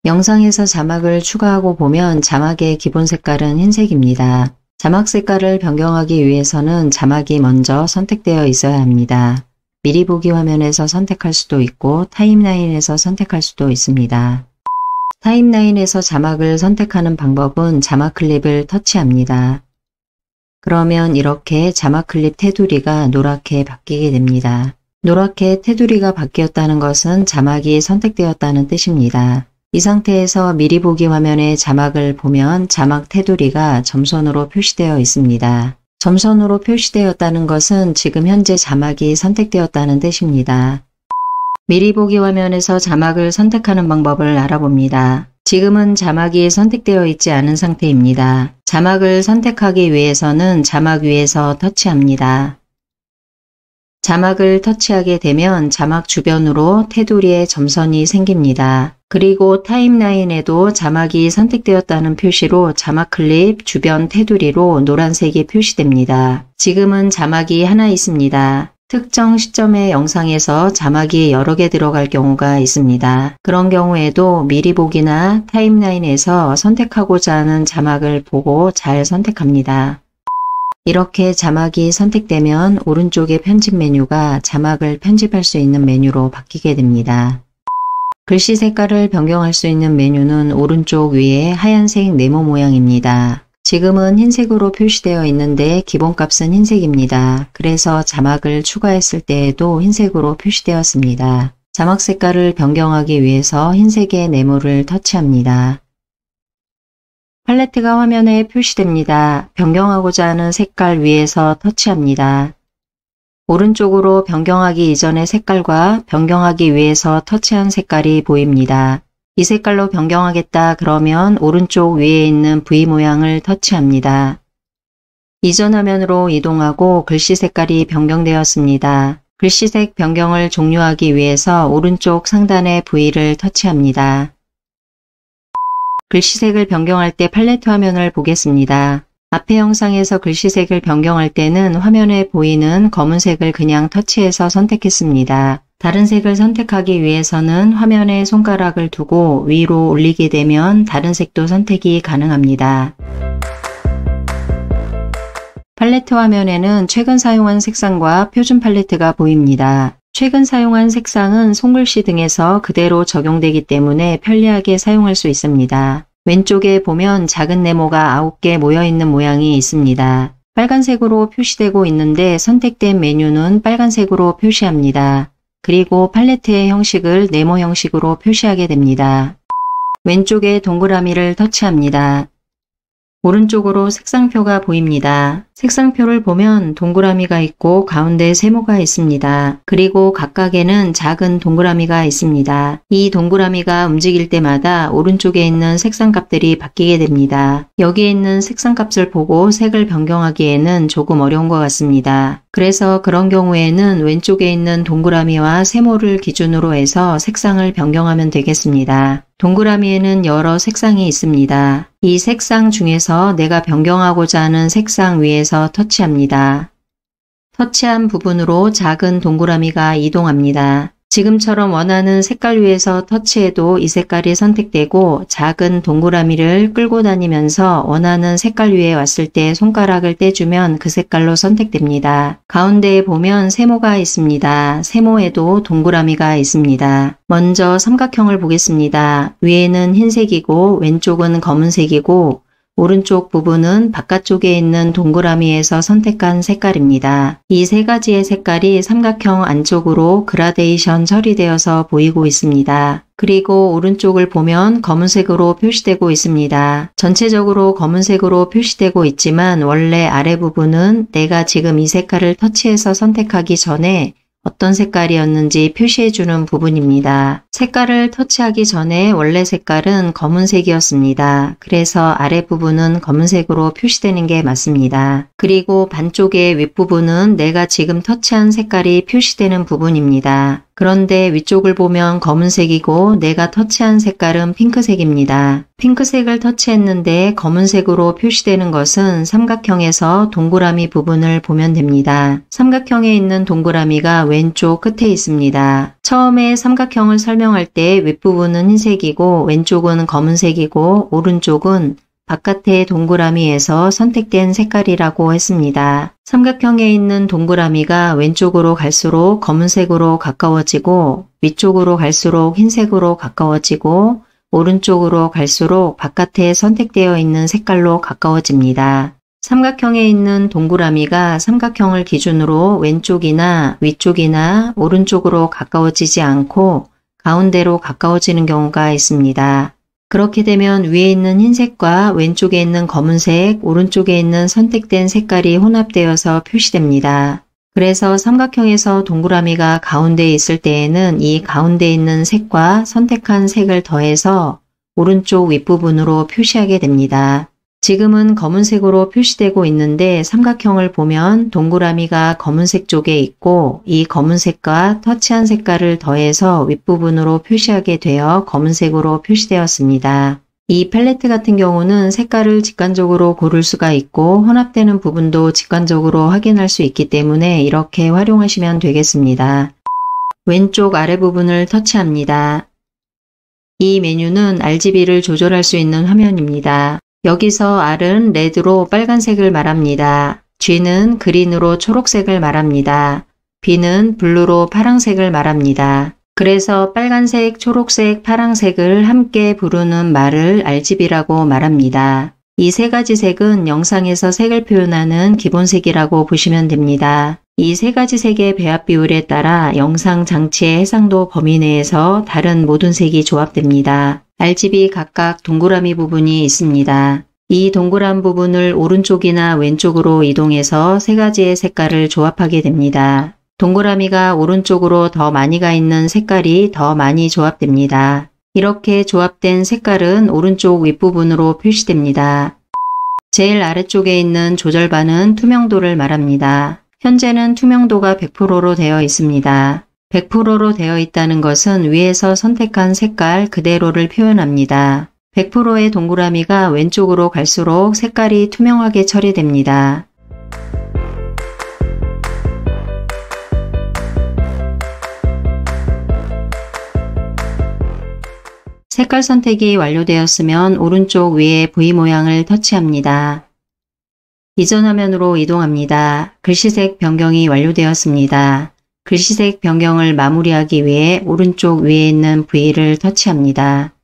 영상에서 자막을 추가하고 보면 자막의 기본 색깔은 흰색입니다. 자막 색깔을 변경하기 위해서는 자막이 먼저 선택되어 있어야 합니다. 미리 보기 화면에서 선택할 수도 있고 타임라인에서 선택할 수도 있습니다. 타임라인에서 자막을 선택하는 방법은 자막 클립을 터치합니다. 그러면 이렇게 자막 클립 테두리가 노랗게 바뀌게 됩니다. 노랗게 테두리가 바뀌었다는 것은 자막이 선택되었다는 뜻입니다. 이 상태에서 미리 보기 화면에 자막을 보면 자막 테두리가 점선으로 표시되어 있습니다. 점선으로 표시되었다는 것은 지금 현재 자막이 선택되었다는 뜻입니다. 미리 보기 화면에서 자막을 선택하는 방법을 알아봅니다. 지금은 자막이 선택되어 있지 않은 상태입니다. 자막을 선택하기 위해서는 자막 위에서 터치합니다. 자막을 터치하게 되면 자막 주변으로 테두리에 점선이 생깁니다. 그리고 타임라인에도 자막이 선택되었다는 표시로 자막 클립 주변 테두리로 노란색이 표시됩니다. 지금은 자막이 하나 있습니다. 특정 시점의 영상에서 자막이 여러 개 들어갈 경우가 있습니다. 그런 경우에도 미리 보기나 타임라인에서 선택하고자 하는 자막을 보고 잘 선택합니다. 이렇게 자막이 선택되면 오른쪽의 편집 메뉴가 자막을 편집할 수 있는 메뉴로 바뀌게 됩니다. 글씨 색깔을 변경할 수 있는 메뉴는 오른쪽 위에 하얀색 네모 모양입니다. 지금은 흰색으로 표시되어 있는데 기본값은 흰색입니다. 그래서 자막을 추가했을 때에도 흰색으로 표시되었습니다. 자막 색깔을 변경하기 위해서 흰색의 네모를 터치합니다. 팔레트가 화면에 표시됩니다. 변경하고자 하는 색깔 위에서 터치합니다. 오른쪽으로 변경하기 이전의 색깔과 변경하기 위해서 터치한 색깔이 보입니다. 이 색깔로 변경하겠다 그러면 오른쪽 위에 있는 V 모양을 터치합니다. 이전 화면으로 이동하고 글씨 색깔이 변경되었습니다. 글씨색 변경을 종료하기 위해서 오른쪽 상단의 V를 터치합니다. 글씨색을 변경할 때 팔레트 화면을 보겠습니다. 앞의 영상에서 글씨색을 변경할 때는 화면에 보이는 검은색을 그냥 터치해서 선택했습니다. 다른 색을 선택하기 위해서는 화면에 손가락을 두고 위로 올리게 되면 다른 색도 선택이 가능합니다. 팔레트 화면에는 최근 사용한 색상과 표준 팔레트가 보입니다. 최근 사용한 색상은 손글씨 등에서 그대로 적용되기 때문에 편리하게 사용할 수 있습니다. 왼쪽에 보면 작은 네모가 9개 모여있는 모양이 있습니다. 빨간색으로 표시되고 있는데 선택된 메뉴는 빨간색으로 표시합니다. 그리고 팔레트의 형식을 네모 형식으로 표시하게 됩니다. 왼쪽에 동그라미를 터치합니다. 오른쪽으로 색상표가 보입니다. 색상표를 보면 동그라미가 있고 가운데 세모가 있습니다. 그리고 각각에는 작은 동그라미가 있습니다. 이 동그라미가 움직일 때마다 오른쪽에 있는 색상값들이 바뀌게 됩니다. 여기에 있는 색상값을 보고 색을 변경하기에는 조금 어려운 것 같습니다. 그래서 그런 경우에는 왼쪽에 있는 동그라미와 세모를 기준으로 해서 색상을 변경하면 되겠습니다. 동그라미에는 여러 색상이 있습니다. 이 색상 중에서 내가 변경하고자 하는 색상 위에서 터치합니다. 터치한 부분으로 작은 동그라미가 이동합니다. 지금처럼 원하는 색깔 위에서 터치해도 이 색깔이 선택되고 작은 동그라미를 끌고 다니면서 원하는 색깔 위에 왔을 때 손가락을 떼주면 그 색깔로 선택됩니다. 가운데에 보면 세모가 있습니다. 세모에도 동그라미가 있습니다. 먼저 삼각형을 보겠습니다. 위에는 흰색이고 왼쪽은 검은색이고 오른쪽 부분은 바깥쪽에 있는 동그라미에서 선택한 색깔입니다. 이 세 가지의 색깔이 삼각형 안쪽으로 그라데이션 처리되어서 보이고 있습니다. 그리고 오른쪽을 보면 검은색으로 표시되고 있습니다. 전체적으로 검은색으로 표시되고 있지만 원래 아래 부분은 내가 지금 이 색깔을 터치해서 선택하기 전에 어떤 색깔이었는지 표시해주는 부분입니다. 색깔을 터치하기 전에 원래 색깔은 검은색이었습니다. 그래서 아래 부분은 검은색으로 표시되는 게 맞습니다. 그리고 반쪽의 윗부분은 내가 지금 터치한 색깔이 표시되는 부분입니다. 그런데 위쪽을 보면 검은색이고 내가 터치한 색깔은 핑크색입니다. 핑크색을 터치했는데 검은색으로 표시되는 것은 삼각형에서 동그라미 부분을 보면 됩니다. 삼각형에 있는 동그라미가 왼쪽 끝에 있습니다. 처음에 삼각형을 설명할 때 윗부분은 흰색이고 왼쪽은 검은색이고 오른쪽은 바깥의 동그라미에서 선택된 색깔이라고 했습니다. 삼각형에 있는 동그라미가 왼쪽으로 갈수록 검은색으로 가까워지고 위쪽으로 갈수록 흰색으로 가까워지고 오른쪽으로 갈수록 바깥에 선택되어 있는 색깔로 가까워집니다. 삼각형에 있는 동그라미가 삼각형을 기준으로 왼쪽이나 위쪽이나 오른쪽으로 가까워지지 않고 가운데로 가까워지는 경우가 있습니다. 그렇게 되면 위에 있는 흰색과 왼쪽에 있는 검은색, 오른쪽에 있는 선택된 색깔이 혼합되어서 표시됩니다. 그래서 삼각형에서 동그라미가 가운데에 있을 때에는 이 가운데에 있는 색과 선택한 색을 더해서 오른쪽 윗부분으로 표시하게 됩니다. 지금은 검은색으로 표시되고 있는데 삼각형을 보면 동그라미가 검은색 쪽에 있고 이 검은색과 터치한 색깔을 더해서 윗부분으로 표시하게 되어 검은색으로 표시되었습니다. 이 팔레트 같은 경우는 색깔을 직관적으로 고를 수가 있고 혼합되는 부분도 직관적으로 확인할 수 있기 때문에 이렇게 활용하시면 되겠습니다. 왼쪽 아래 부분을 터치합니다. 이 메뉴는 RGB를 조절할 수 있는 화면입니다. 여기서 R은 레드로 빨간색을 말합니다. G는 그린으로 초록색을 말합니다. B는 블루로 파란색을 말합니다. 그래서 빨간색, 초록색, 파란색을 함께 부르는 말을 RGB라고 말합니다. 이 세 가지 색은 영상에서 색을 표현하는 기본색이라고 보시면 됩니다. 이 세 가지 색의 배합 비율에 따라 영상 장치의 해상도 범위 내에서 다른 모든 색이 조합됩니다. RGB 각각 동그라미 부분이 있습니다. 이 동그란 부분을 오른쪽이나 왼쪽으로 이동해서 세 가지의 색깔을 조합하게 됩니다. 동그라미가 오른쪽으로 더 많이 가 있는 색깔이 더 많이 조합됩니다. 이렇게 조합된 색깔은 오른쪽 윗부분으로 표시됩니다. 제일 아래쪽에 있는 조절바는 투명도를 말합니다. 현재는 투명도가 100%로 되어 있습니다. 100%로 되어 있다는 것은 위에서 선택한 색깔 그대로를 표현합니다. 100%의 동그라미가 왼쪽으로 갈수록 색깔이 투명하게 처리됩니다. 색깔 선택이 완료되었으면 오른쪽 위에 V 모양을 터치합니다. 이전 화면으로 이동합니다. 글씨색 변경이 완료되었습니다. 글씨색 변경을 마무리하기 위해 오른쪽 위에 있는 V를 터치합니다.